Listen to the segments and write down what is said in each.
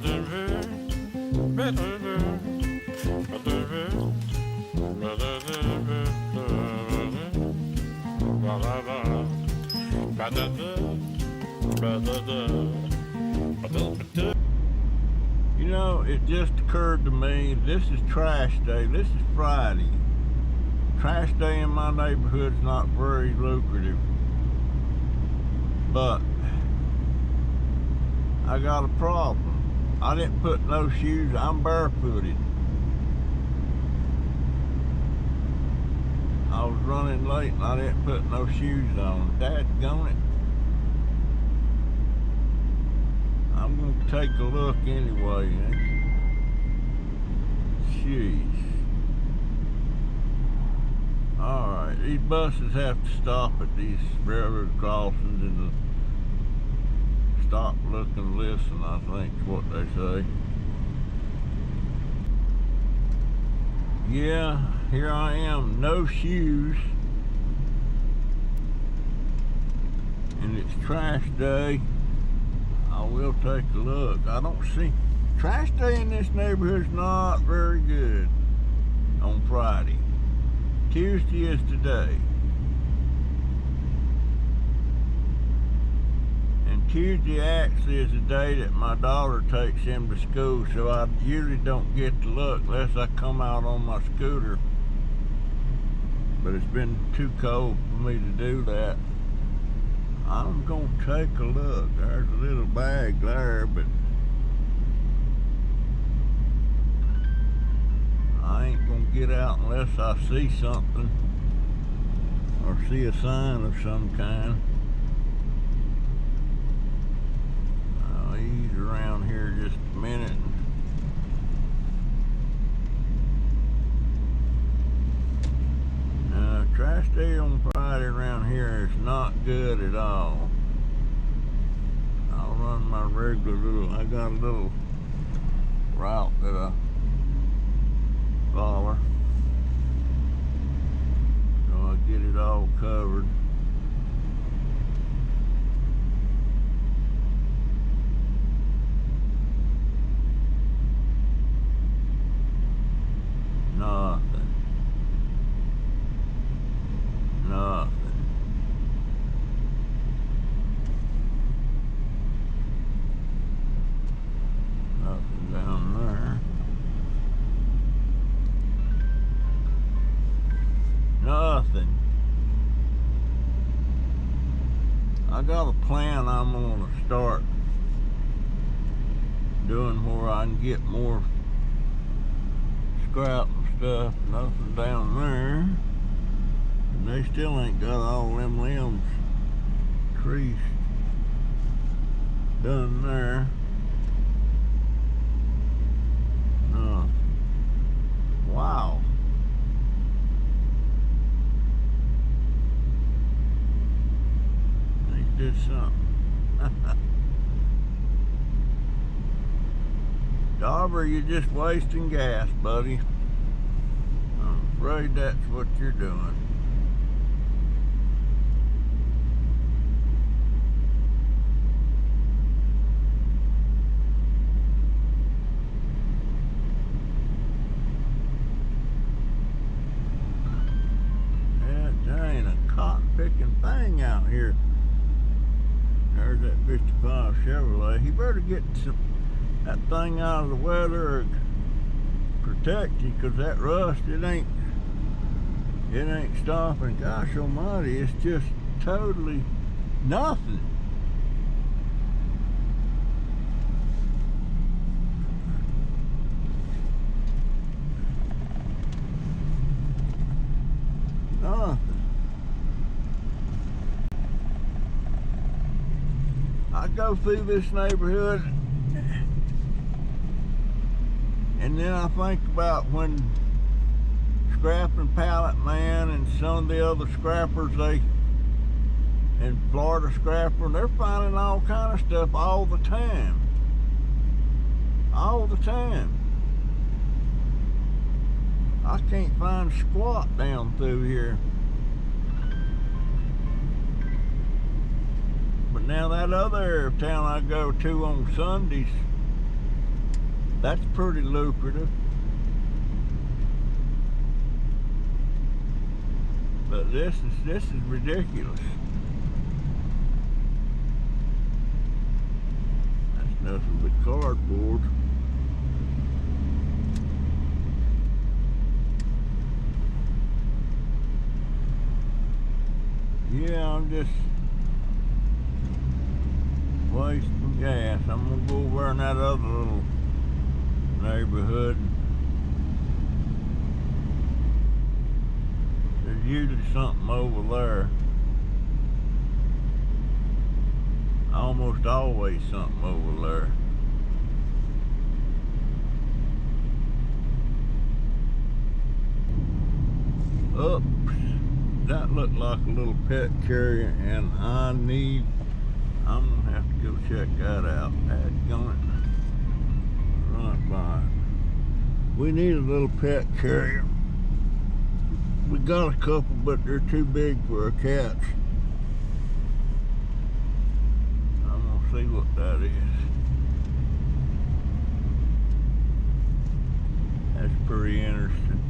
You know, it just occurred to me, this is trash day. This is Friday. Trash day in my neighborhood's not very lucrative. But I got a problem. I didn't put no shoes. I'm barefooted. I was running late and I didn't put no shoes on. Dadgone it. I'm gonna take a look anyway. Jeez. Alright, these buses have to stop at these railroad crossings and stop, look, and listen, I think is what they say. Yeah, here I am, no shoes. And it's trash day. I will take a look. I don't see, trash day in this neighborhood's not very good on Friday. Tuesday is today. And Tuesday actually is the day that my daughter takes him to school, so I usually don't get to look unless I come out on my scooter. But it's been too cold for me to do that. I'm gonna take a look. There's a little bag there, but I ain't gonna get out unless I see something or see a sign of some kind. I'll ease around here just a minute. Trash day on Friday around here is not good at all. I'll run my regular little, I got a little route that I follow, so I get it all covered. Nothing. Nothing. Nothing down there. Nothing. I got a plan I'm gonna start doing where I can get more scrap and stuff. Nothing down there. And they still ain't got all them limbs, trees done there. Wow. They did something. Dauber, you're just wasting gas, buddy. I'm afraid that's what you're doing. Picking thing out here. There's that 55 Chevrolet. He better get that thing out of the weather or protect you, because that rust, it ain't stopping. Gosh almighty, it's just totally nothing. Nothing. I go through this neighborhood and then I think about when Scrapping Pallet Man and some of the other scrappers, and Florida Scrapper, they're finding all kind of stuff all the time. All the time. I can't find squat down through here. But now that other area of town I go to on Sundays, That's pretty lucrative. But this is ridiculous. That's nothing but cardboard. Yeah, I'm just wasting gas. I'm gonna go over in that other little neighborhood. There's usually something over there. Almost always something over there. Oops, that looked like a little pet carrier, and I'm gonna have to go check that out. Dadgummit. Right by it. We need a little pet carrier. We got a couple, but they're too big for our cats. I'm gonna see what that is. That's pretty interesting.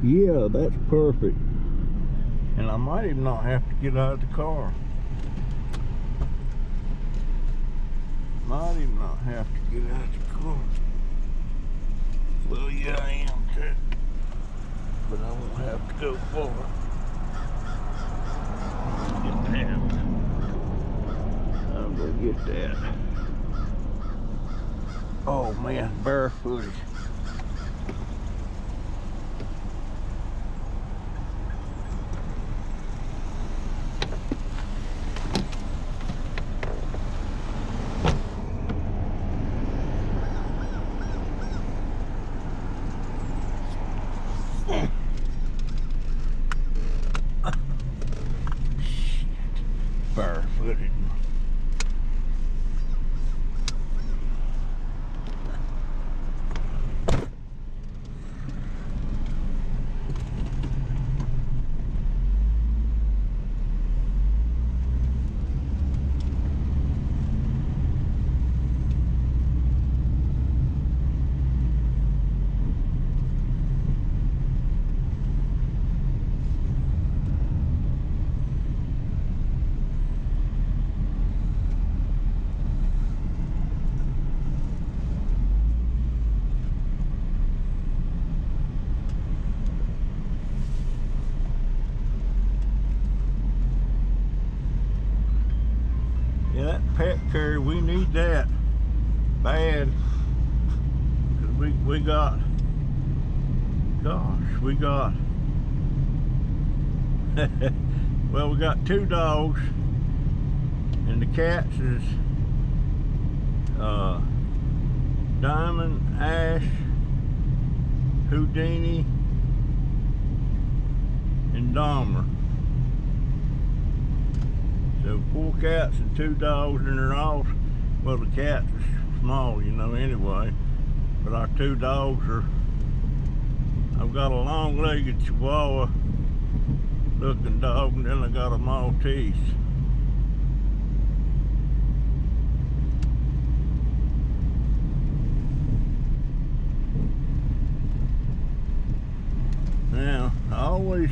Yeah, that's perfect. And I might even not have to get out of the car. Might even not have to get out of the car. Well, yeah, I am too. But I won't have to go far. Get that. I'm gonna get that. Oh man, barefooted. Barefooted. Yeah, that pet carrier, we need that bad. Cause we got, gosh, we got, well, we got 2 dogs, and the cats is Diamond, Ash, Houdini, and Dahmer. So 4 cats and 2 dogs, and they're all, well, the cats are small, you know, anyway. But our 2 dogs are, I've got a long-legged Chihuahua looking dog, and then I got a Maltese. Now, I always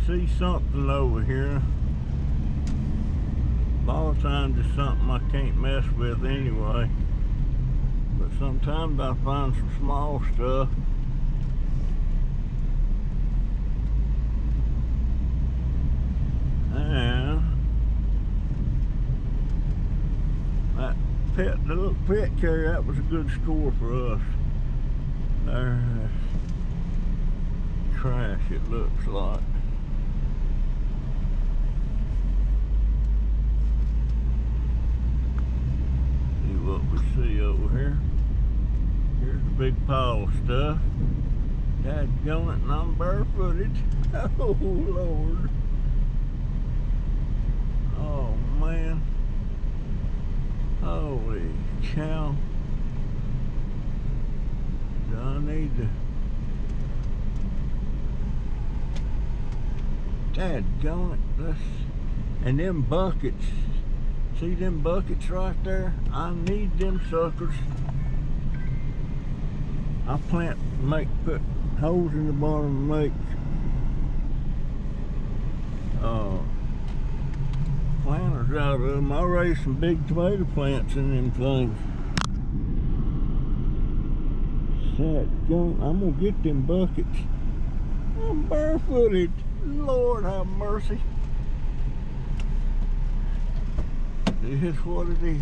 see something over here. A lot of times it's something I can't mess with anyway. But sometimes I find some small stuff. And the little pet carrier, that was a good score for us. There's trash, it looks like. See what we see over here. Here's a big pile of stuff. Dadgummit, and I'm barefooted. Oh Lord. Oh man. Holy cow. Do I need to... Dadgummit. And them buckets. See them buckets right there? I need them suckers. I put holes in the bottom and make planters out of them. I raised some big tomato plants in them things. I'm gonna get them buckets. I'm barefooted. Lord have mercy. This is what it is.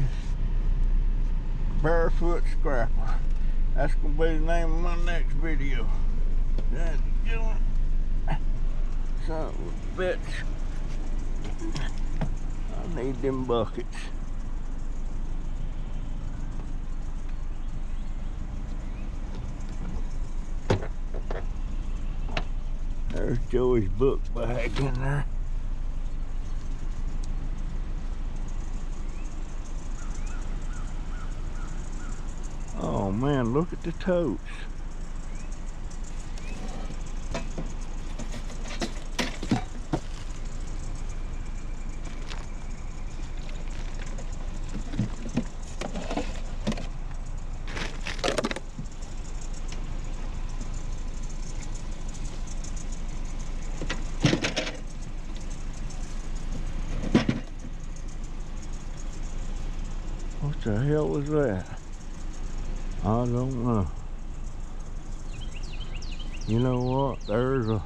Barefoot scrapper. That's gonna be the name of my next video. That's going. Son of a bitch. I need them buckets. There's Joey's book bag in there. Oh man, look at the totes. What the hell was that? I don't know. You know what? There's a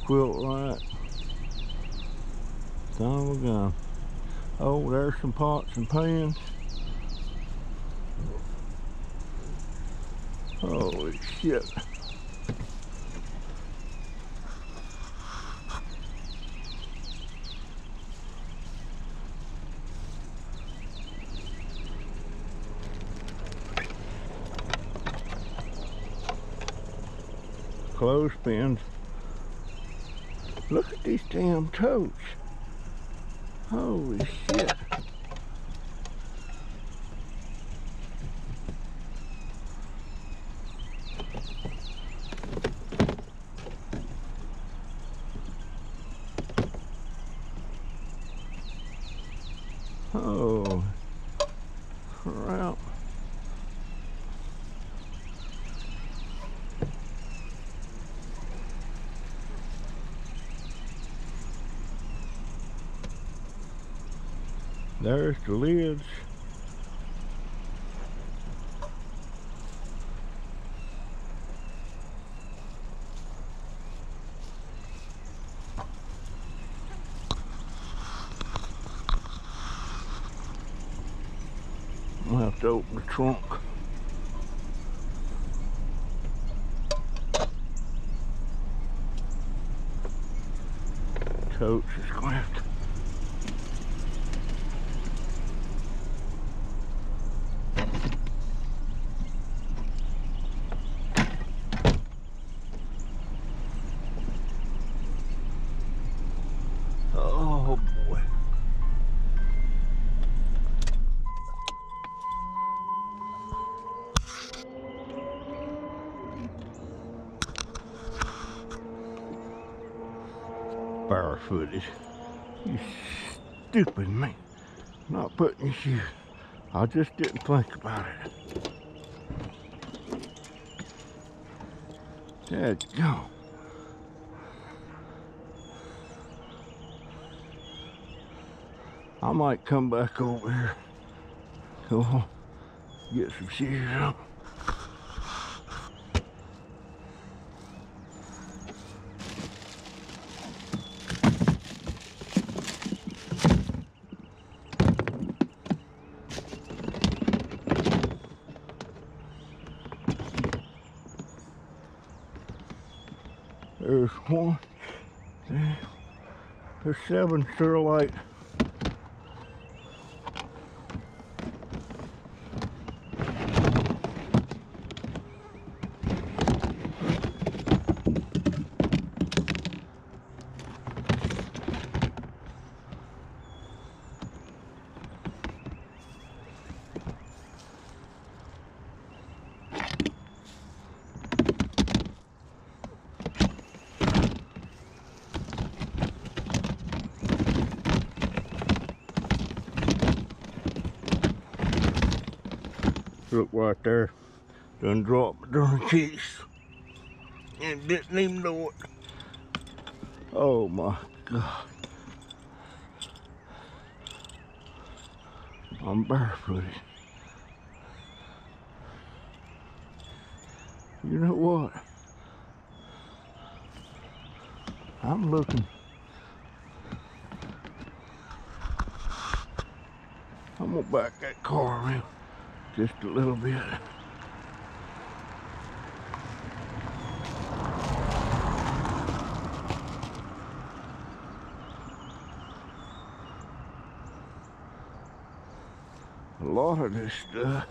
quilt light. Son of a gun. Oh, there's some pots and pans. Holy shit. Clothespins. Look at these damn totes. Holy shit. Oh, crap. There's the lids. I'll have to open the trunk. Totes is clamped. Oh boy. Barefooted. You stupid man. Not putting your shoes. I just didn't think about it. Dadgone. I might come back over here. Go on. Get some shoes on. There's one. There's 7 Sterlite. Look right there. Done dropped my darn keys. And didn't even know it. Oh my God. I'm barefooted. You know what? I'm looking. I'm gonna back that car around just a little bit. A lot of this stuff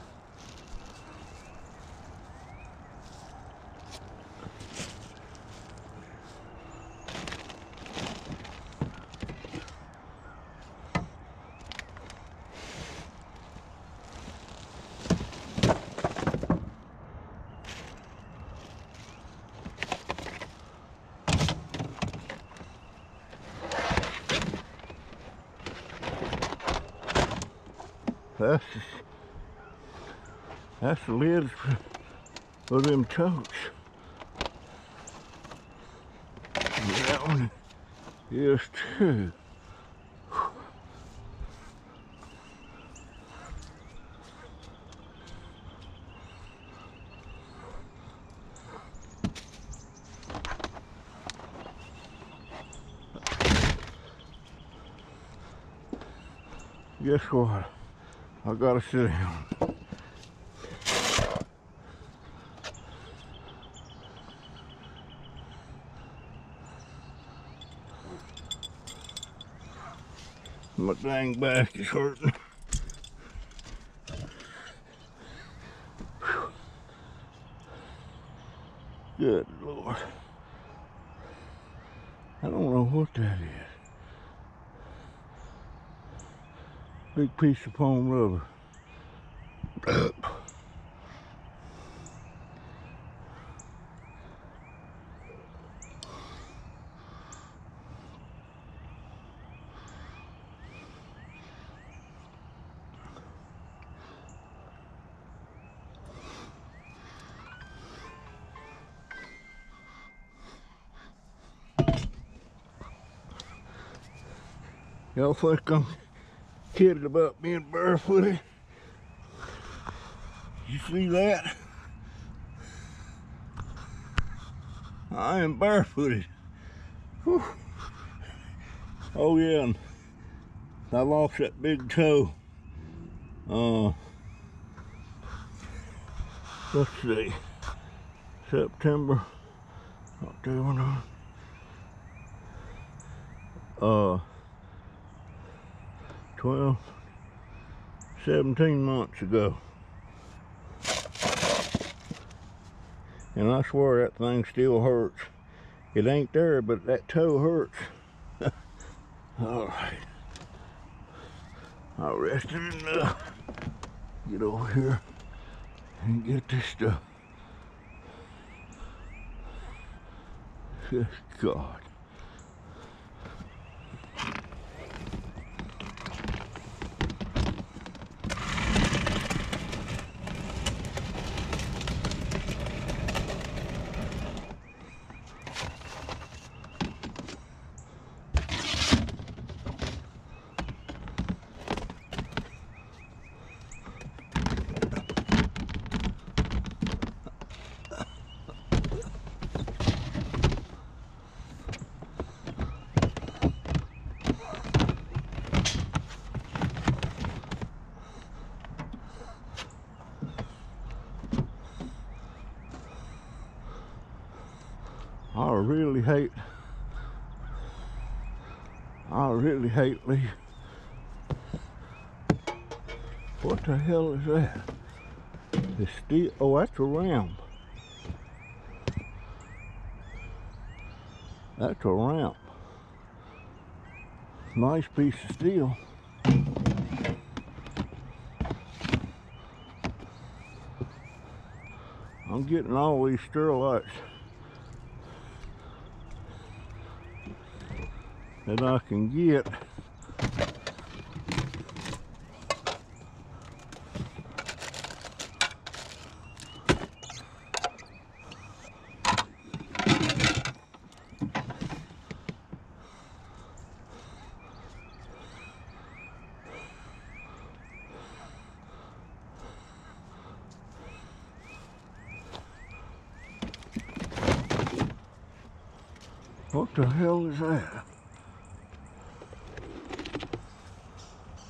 that's the lids for them totes. And that one is too. Guess what? I gotta sit down. My dang back is hurting. Whew. Good Lord. I don't know what that is. Big piece of foam rubber. Y'all think I'm kidding about being barefooted? You see that? I am barefooted. Whew. Oh yeah, and I lost that big toe. Let's see, September, October, 12, 17 months ago. And I swear that thing still hurts. It ain't there, but that toe hurts. All right. I rested enough. Get over here and get this stuff. Good God. I really hate leaving. What the hell is that? It's steel. Oh, that's a ramp. That's a ramp. Nice piece of steel. I'm getting all these sterlites that I can get. What the hell is that?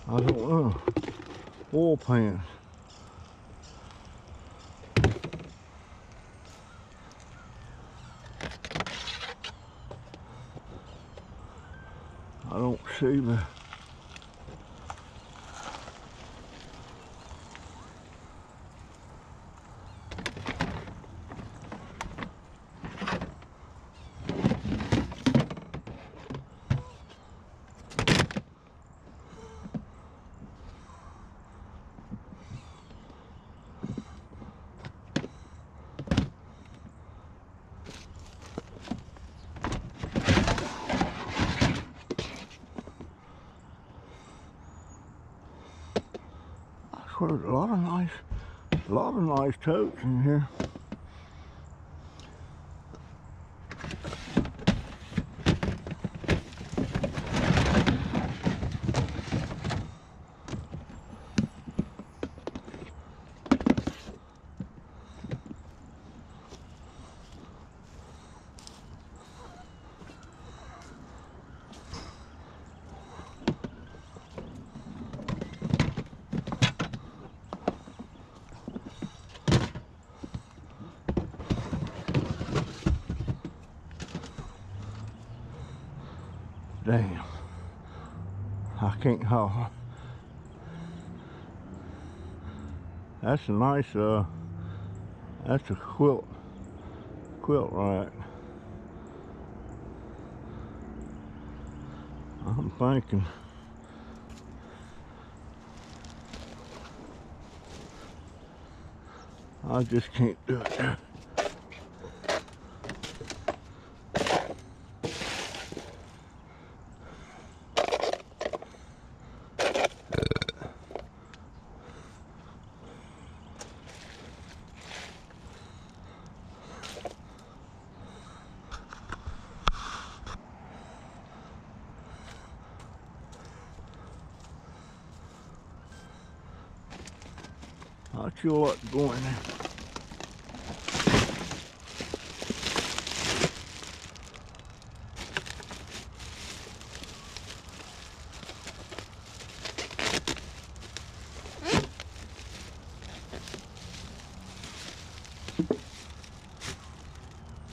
I don't know. Oil pans. I don't see the... There's a lot of nice totes in here. Damn, I can't haul. That's a nice, that's a quilt rack. I'm thinking I just can't do it. I'll show what's going there.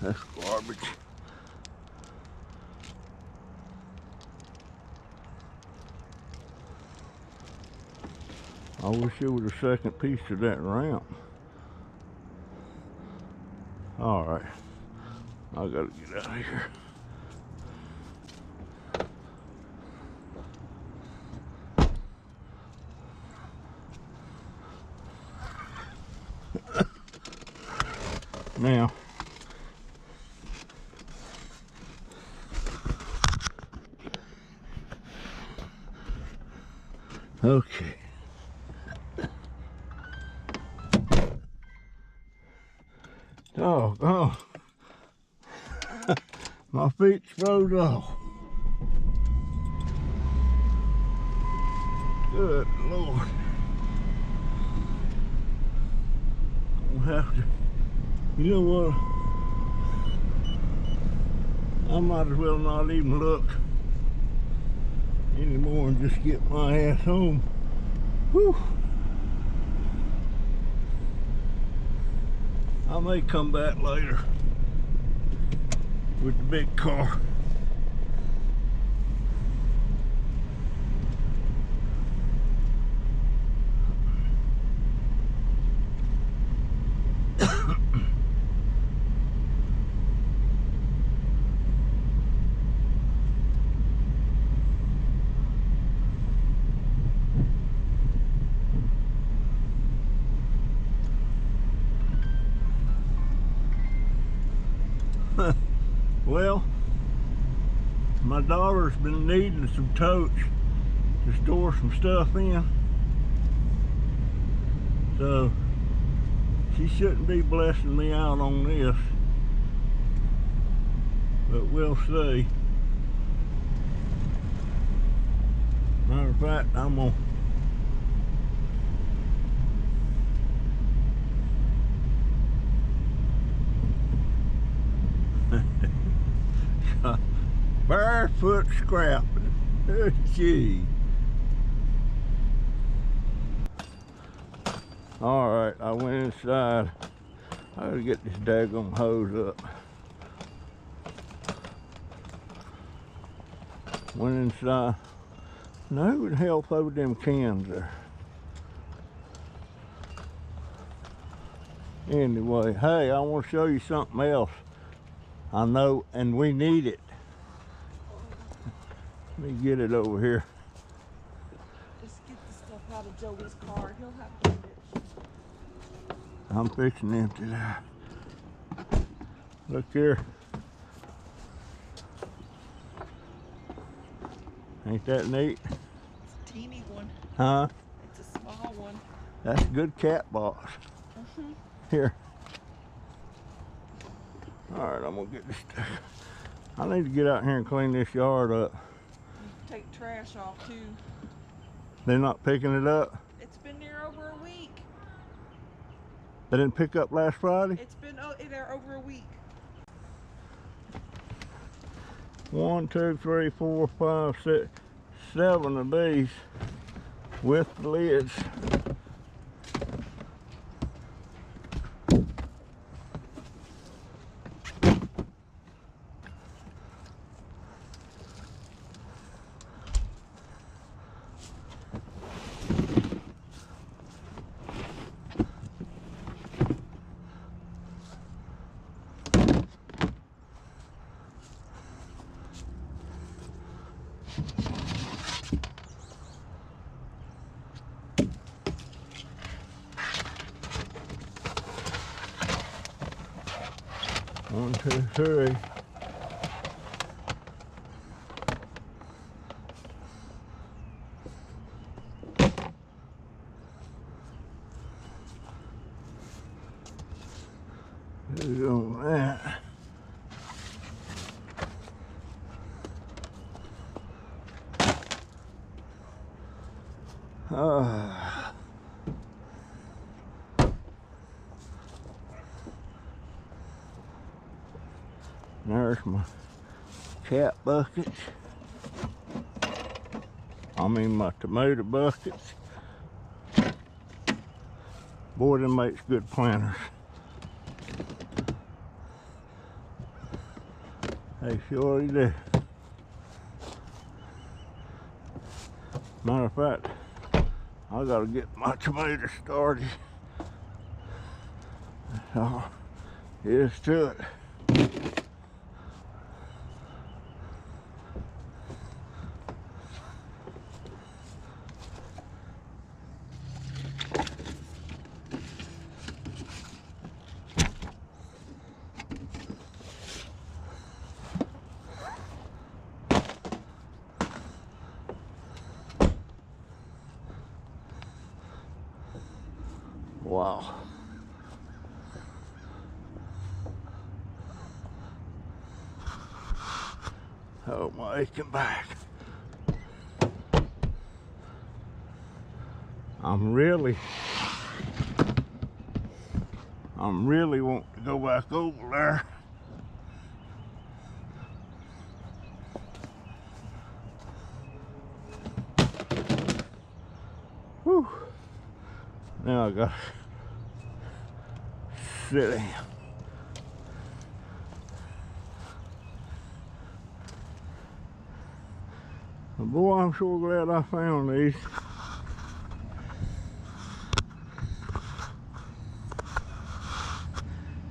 That's garbage. I wish there was a second piece to that ramp. Alright, I gotta get out of here. Now, okay. Oh, my feet froze off. Good Lord. I'll have to, you know what? I might as well not even look anymore and just get my ass home. Whew. I may come back later with the big car. Well, my daughter's been needing some totes to store some stuff in, so she shouldn't be blessing me out on this, but we'll see. Matter of fact, I'm gonna Barefoot scrapping. Gee. Alright, I went inside. I gotta get this daggone hose up. Went inside. Now who would help over them cans there? Anyway, hey, I want to show you something else. I know, and we need it. Let me get it over here. Just get the stuff out of Joey's car. He'll have to get it. I'm fixing to empty that. Look here. Ain't that neat? It's a teeny one. Huh? It's a small one. That's a good cat box. Here. Alright, I'm gonna get this stuff. I need to get out here and clean this yard up. You take trash off too. They're not picking it up? It's been there over a week. They didn't pick up last Friday? It's been there over a week. 1, 2, 3, 4, 5, 6, 7 of these with the lids. One, two, three. There's on that. There's my cat buckets. I mean my tomato buckets. Boy, them makes good planters. They sure do. Matter of fact, I gotta get my tomatoes started. That's all there is to it. Wow. Oh, my aching back. I'm really wanting to go back over there. Whew. Now I got sit down. Boy, I'm sure glad I found these.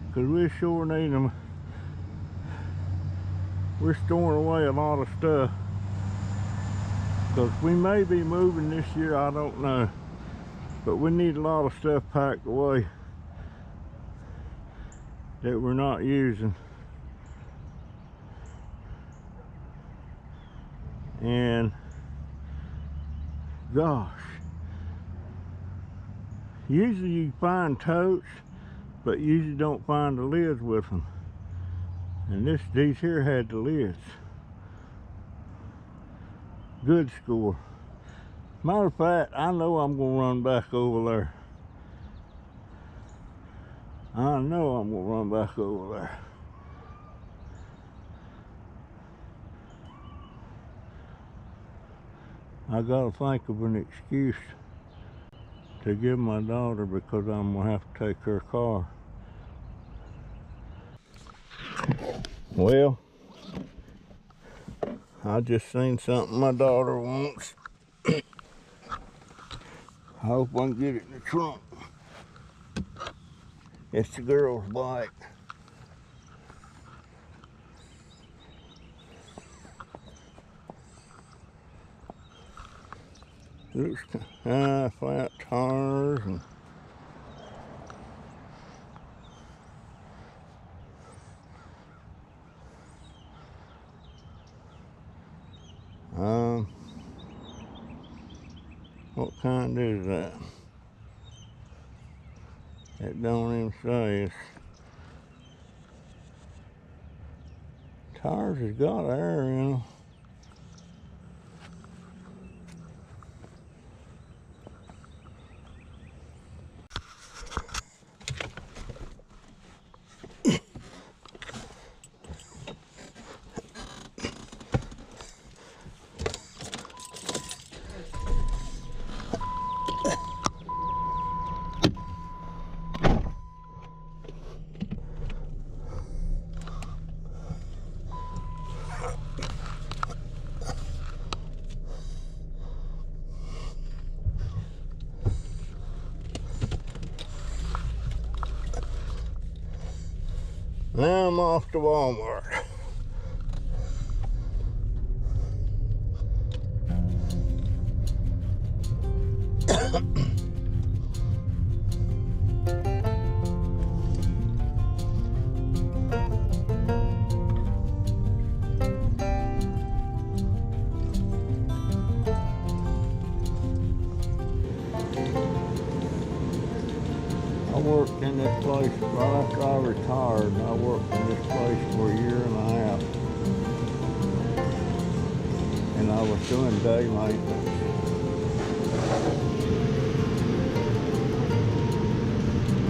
Because we sure need them. We're storing away a lot of stuff. Because we may be moving this year, I don't know. But we need a lot of stuff packed away that we're not using. And gosh, usually you find totes, but usually don't find the lids with them. And these here had the lids. Good score. Matter of fact, I know I'm gonna run back over there. I know I'm gonna run back over there. I gotta think of an excuse to give my daughter because I'm gonna have to take her car. Well, I just seen something my daughter wants. I hope I can get it in the trunk. It's the girl's bike. Looks flat tires and what kind is that? It don't even say. It's tires has got air in them. Now I'm off to Walmart. I worked in this place right after I retired. I worked in this place for a year and a half. And I was doing day maintenance.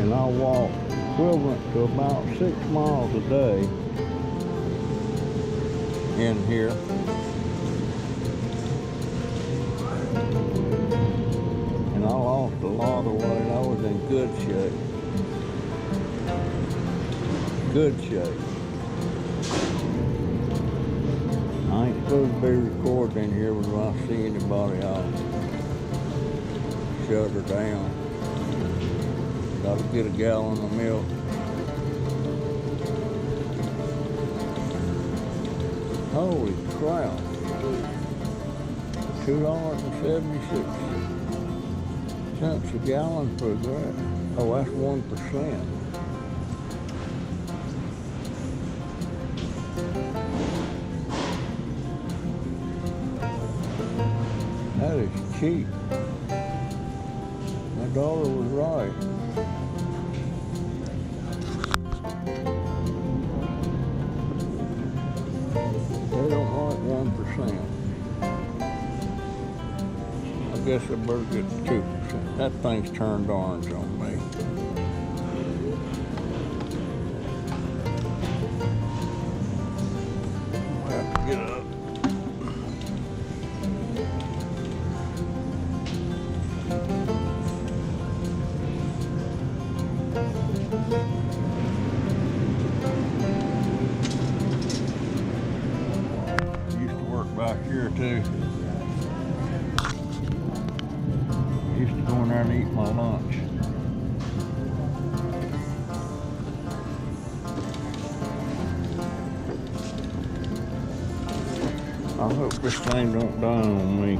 And I walked equivalent to about 6 miles a day in here. And I lost a lot of weight. I was in good shape. Good shape. I ain't supposed to be recording in here, but if I see anybody, I'll shut her down. Gotta get a gallon of milk. Holy crap. $2.76 a gallon for that. Oh, that's 1%. That is cheap. My daughter was right. They don't like 1%. I guess I better get the 2%. That thing's turned orange on me. I'll have to get up. Back here too. Used to go in there and eat my lunch. I hope this thing don't die on me.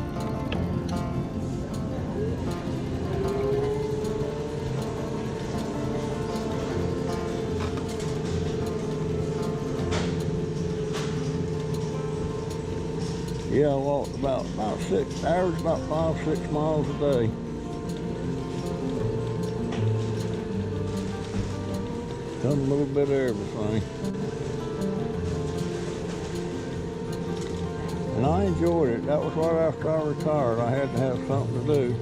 Yeah, I walked about 6, average about 5-6 miles a day. Done a little bit of everything. And I enjoyed it. That was right after I retired. I had to have something to do.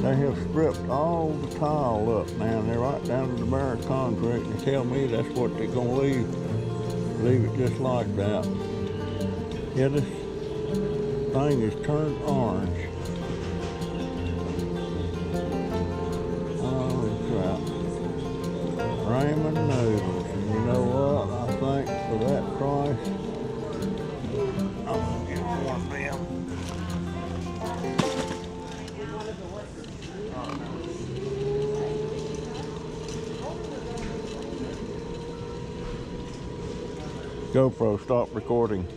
They have stripped all the tile up, man. They're right down to the bare concrete. They tell me that's what they're gonna leave Leave it just like that. Yeah, this thing is turned orange. Holy crap. Ramen noodles. And you know what? I think for that price, I'm gonna get more of them. GoPro, stop recording.